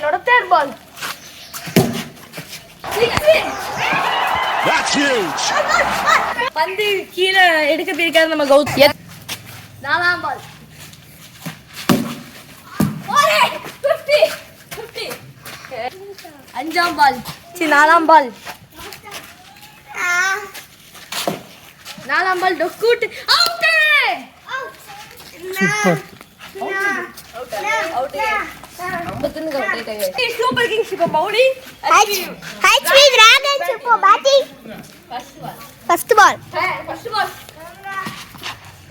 என்னோட தேர்ட் பால். பந்து கீழே எடுக்க போயிருக்காரு நம்ம கௌதம். நாலாம் பால். அஞ்சாம் பால். நாலாம் பால். நாலாம் பால் டொக்கூட். அவுட். சூப்பர். சூப்பர் கிங்ஸ் இப்போ பவுலிங். HP Dragons இப்போ பேட்டிங். First ball.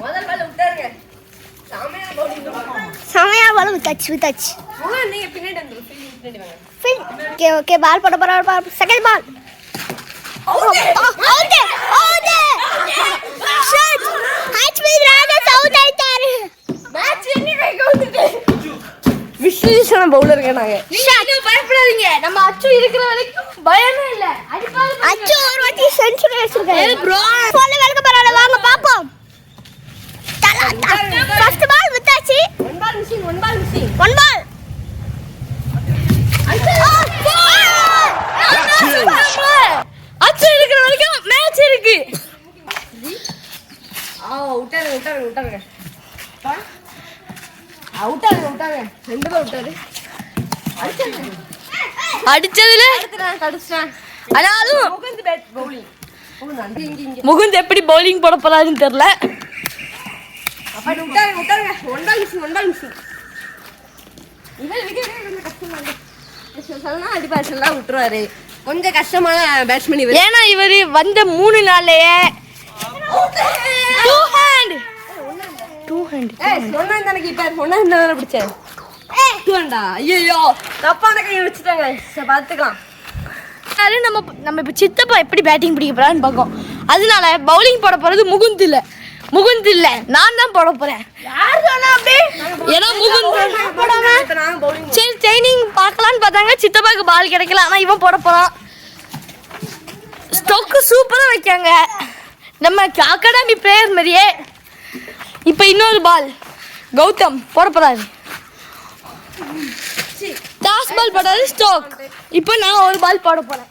முதல் பால் விட்டாருங்க. சமயா பால் விட்டாச்சு. நீங்க பின்னாடி வந்து பின்னாடி வாங்க. ஓகே பால் போட போறா. Second ball. Out. Shot. HP Dragons out ஆயிட்டாரு. மேட்ச் எங்க கைக்கு வந்துட்டு. விஸ்லேஷன பவுலர்ங்க நாங்க. நீங்க பயப்படாதீங்க. நம்ம அச்சு இருக்கிற வரைக்கும் பயமே இல்ல. அடிப்பாரு. அச்சு ஒரு வாட்டி செஞ்சுரி அடிச்சிருக்காரு. ப்ரோ போல வேலக்க பரவால வாங்க பாப்போம். ஃபர்ஸ்ட் பால் விட்டாச்சு. One ball missing. One ball. அச்சு இருக்கிற வரைக்கும் மேட்ச் இருக்கு. விட்டாருங்க. அவுட்டாங்க. ரெண்டு பால் விட்டாரு. அடிச்சதுல தடுச்சிட்டான். ஆனாலும் முகுந்த் எப்படி பவுலிங் போட போறாருன்னு தெரியல. விட்டாருங்க. One ball missing. அடிப்பாரு விட்டுருவாரு. கொஞ்சம் கஷ்டமான பேட்ஸ்மேன். ஏன்னா இவரு வந்த 3 நாள்லயே 2 hand. நம்ம இப்ப சித்தப்பா எப்படி பேட்டிங் பிடிக்க போறான்னு பார்ப்போம். அதனால பவுலிங் போட போறது முகுந்த் இல்ல நான் தான் போட போறேன். ஏன்னா முகுந்த் சரி ட்ரைனிங் பார்க்கலான்னு பார்த்தாங்க. சித்தப்பாக்கு பால் கிடைக்கல. ஆனா இவன் போட போறான். ஸ்டோக்கு சூப்பரா வைக்காங்க. நம்ம அகாடமி பிளேயர் மாதிரியே. இப்போ இன்னொரு பால் கௌதம் போட போறாரு. டாஸ் பால் போடாது ஸ்டோக். இப்போ நான் ஒரு பால் போட போறேன்.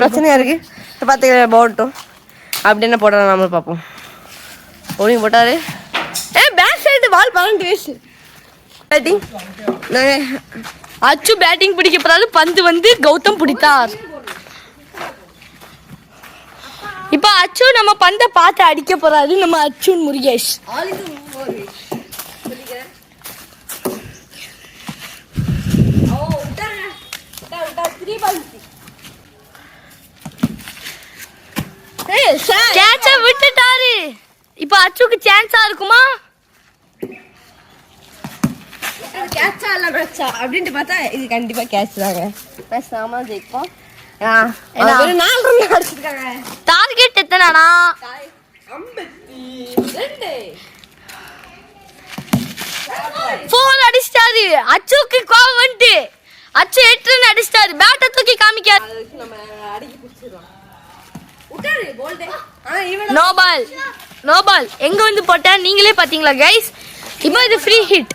பிரச்சனையா இருக்கு. போட்டோம் அப்படி என்ன போடுறோம் நாம பார்ப்போம். பவுலிங் போட்டாரு. பேக் சைடு பால் 12 வேஸ்ட். பேட்டிங் அச்சு பேட்டிங் பிடிக்க போறாரு. பந்து வந்து கௌதம் பிடித்தார். இப்ப அச்சு நம்ம பந்த பார்த்து அடிக்க போறாரு. நம்ம அச்சுன் முருகேஷ். கேட்ச விட்டுட்டாரு. இப்ப அச்சுக்கு சான்ஸா இருக்குமா? கேட்சா இல்ல மேட்சா அப்படின்ட்டு பார்த்தா இது கண்டிப்பா கேட்ச் தாங்க. பேசாம ஜெயிப்போம். டார்கெட் எத்தனைனா? 4 அடிச்சிட்டாரு. அச்சுக்கு கோவம் வந்து அச்சு 8 ரன் அடிச்சிட்டாரு. பேட்டை தூக்கி காமிக்காரு. No ball. எங்க வந்து போட்டா நீங்களே பாத்தீங்களா கைஸ்? இப்போ இது ஃப்ரீ ஹிட்.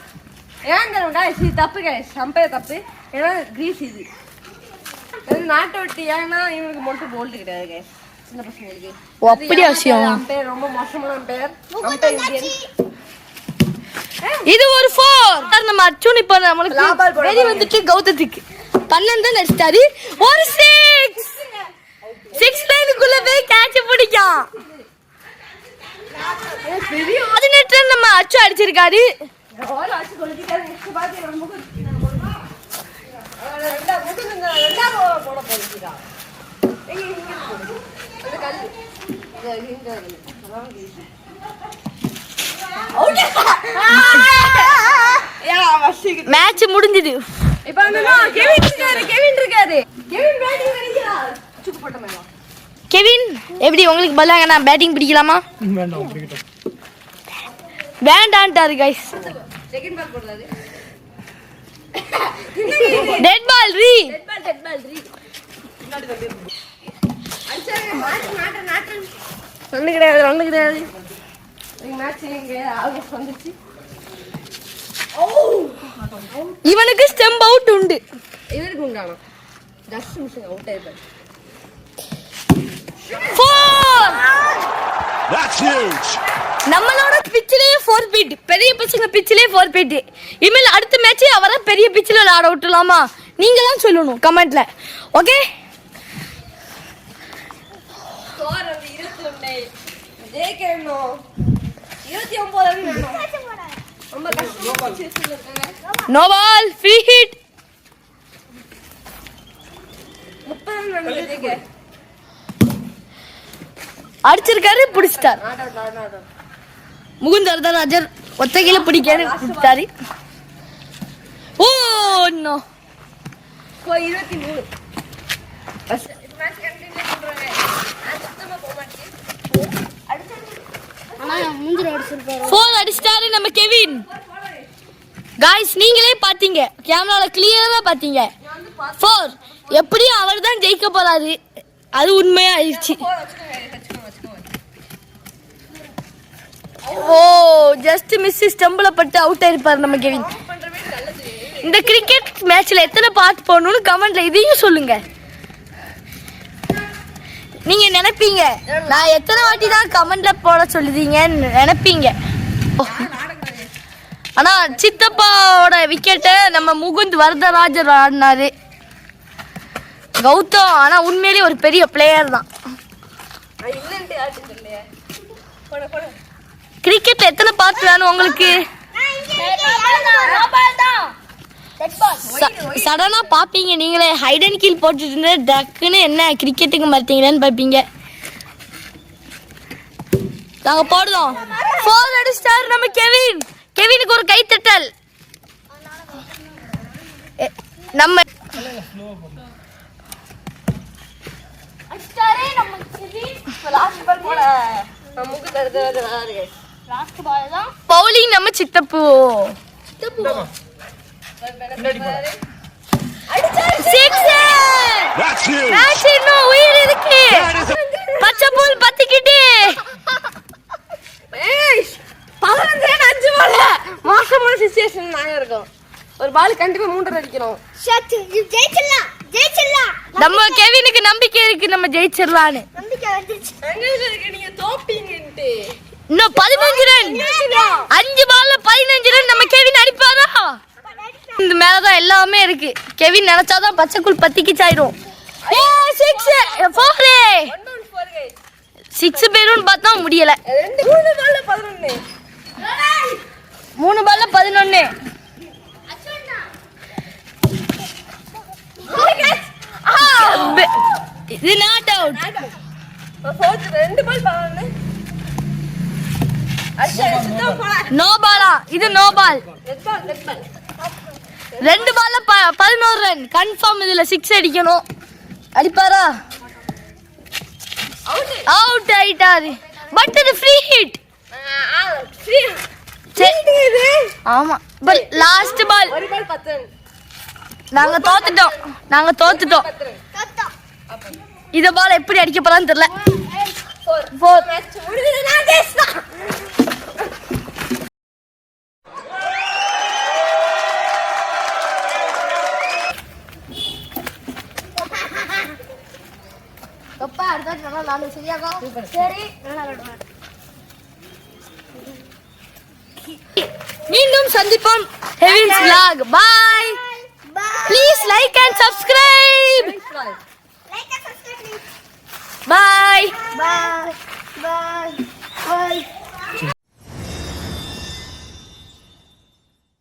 ஏன் இது தப்பு கைஸ். அம்பையர் தப்பு. ஏன்னா கிரீஸ் இது நாட்டை விட்டு. ஏன்னா இவனுக்கு மட்டும் போல்ட் கிடையாது கைஸ். சின்ன பசங்களுக்கு. அப்படி அவசியம். அம்பையர் ரொம்ப மோசமான அம்பையர். இது ஒரு 4. நம்ம அர்ஜுன் இப்ப நம்மளுக்கு வெளிய வந்துட்டு கௌதத்துக்கு 12 தான் அடிச்சாரு. ஒரு 6 லைனுக்குள்ள போய் கேட்ச் பிடிக்கும். 18 நம்ம அச்சு அடிச்சிருக்காரு. மேட்ச் முடிஞ்சது. இப்போ கெவின் இருக்காரு. கெவின் எப்படி உங்களுக்கு பல்லாங்க? நான் பேட்டிங் பிடிக்கலாமா? வேண்டான்ட்டாரு கைஸ். செகண்ட் பால் போடுறாரு. டெட் பால் ரீ. ஒண்ணு கிடையாது. மேட்ச் எங்க ஆகஸ்ட் வந்துச்சு. இவனுக்கு ஸ்டெம்ப் அவுட் உண்டு. இவருக்கு உண்டானா ஜஸ்ட் மிஷன் அவுட் ஆயிட்டாரு. 4. That's huge. நம்மளோட பிச்சிலே 4 பீட். பெரிய பசங்க பிச்சிலே 4 பீட். இனிமேல் அடுத்த மேட்ச் அவரை பெரிய பிச்சில விளையாட விட்டுலாமா? நீங்க தான் சொல்லணும் கமெண்ட்ல. ஓகே? ஸ்கோர் வந்து 21. ஜெயிக்கணும். 29 வேணும். ரொம்ப கஷ்டமா இருக்காங்க. No ball free hit. 30 run ஜெயிக்க. அடிச்சிருக்காரு புடிச்சிட்டார். ஆடா. முகுந்த் வரதராஜர் ஒத்தையில பிடிக்காரு பிடிச்சாரு. Oh no. ஸ்கோர் 23. பஸ் மேட்ச் கண்டினியூ பண்றாங்க. நான் சுத்தமா போக மாட்டேன். ஆனா முந்திர அடிச்சிருப்பாரு. 4 அடிச்சிட்டாரு நம்ம கெவின். गाइस நீங்களே பாத்தீங்க, கேமரால கிளியரா பாத்தீங்க. 4 எப்படியும் அவர் தான் ஜெயிக்க போறாரு. அது உண்மையா ஆயிடுச்சு. ஓ ஜஸ்ட் மிஸ் ஸ்டம்பிள் பட்டு அவுட் ஆயிருப்பாரு நம்ம கெவின். இந்த கிரிக்கெட் மேட்ச்ல எத்தனை பார்ட் போடணும்னு கமெண்ட்ல இதையும் சொல்லுங்க. நீங்க நினைப்பீங்க நான் எத்தனை வாட்டி தான் கமெண்ட்ல போட சொல்லுதீங்கன்னு நினைப்பீங்க. ஆனா சித்தப்பாவோட விக்கெட்டை நம்ம முகுந்த் வரதராஜர் ஆடினாரு. கௌதம் ஆனா உண்மையிலேயே ஒரு பெரிய பிளேயர் தான். கிரிக்கெட்ல எத்தனை பார்ட் வேணும் உங்களுக்கு? சடனா பாப்பீங்க நீங்களே ஹைட் அண்ட் கீல் போட்டுட்டு இருந்த டக்குன்னு என்ன கிரிக்கெட்டுக்கு மாட்டீங்களேன்னு பாப்பீங்க. நாங்க போடுறோம். 4 அடிச்சார் நம்ம கெவின். கெவினுக்கு ஒரு கைத்தட்டல். நம்ம அடிச்சாரே நம்ம கெவின். லாஸ்ட் பால் போட நமக்கு தடுத்து வராரு. லாஸ்ட் பால் தான் பவுலிங் நம்ம சித்தப்பு. That's huge. மேட்ச் இன்னும் உயிர் இருக்கு. பச்சை பால் பத்திக்கிட்டு. ஏய் 15 ரன் 5 பால். மோசமான சிச்சுவேஷன் நாங்க இருக்கோம். ஒரு பால் கண்டிப்பா 3 ரன் அடிக்கணும். ஷாட் ஜெயிச்சிடலாம். நம்ம கெவினுக்கு நம்பிக்கை இருக்கு நம்ம ஜெயிச்சிடலாம்னு. நம்பிக்கை வந்துருச்சு. எங்க இருக்கு நீங்க தோப்பீங்கன்ட்டு. இன்னும் 15 ரன். 5 பால்ல 15 ரன் நம்ம கெவின் அடிப்பாரா? இந்த மேலதான் எல்லாமே இருக்கு. கெவின் நினைச்சாதான் பச்சைக்குள் பத்திக்கிச்சாயிரும். 6 பேரும் பார்த்தா முடியல. 3 பால்ல 11. 3 பால்ல 11. இது நாட் அவுட். 2 பால் 11. அச்சா சுத்தமா போல. நோ பாலா? இது நோ பால். ரெட் பால். 2 பால்ல 11 ரன் கன்ஃபார்ம். இதுல 6 அடிக்கணும். அடிப்பாரா? அவுட் ஆயிட்டாரு. பட் இது ஃப்ரீ ஹிட். ஆமா பட் லாஸ்ட் பால். ஒரு பால் 10 ரன். நாங்க தோத்துட்டோம். இந்த பால் எப்படி அடிக்க போறான்னு தெரியல. 4 மேட்ச் முடிஞ்சது. நான் ஜெயிச்சேன். அப்பா அடுத்த நாலு சரியாகா. சரி நல்லா விடுறேன். மீண்டும் சந்திப்போம். ஹெவின்ஸ் vlog. Bye. Please like and subscribe. Like and subscribe. Bye. Bye.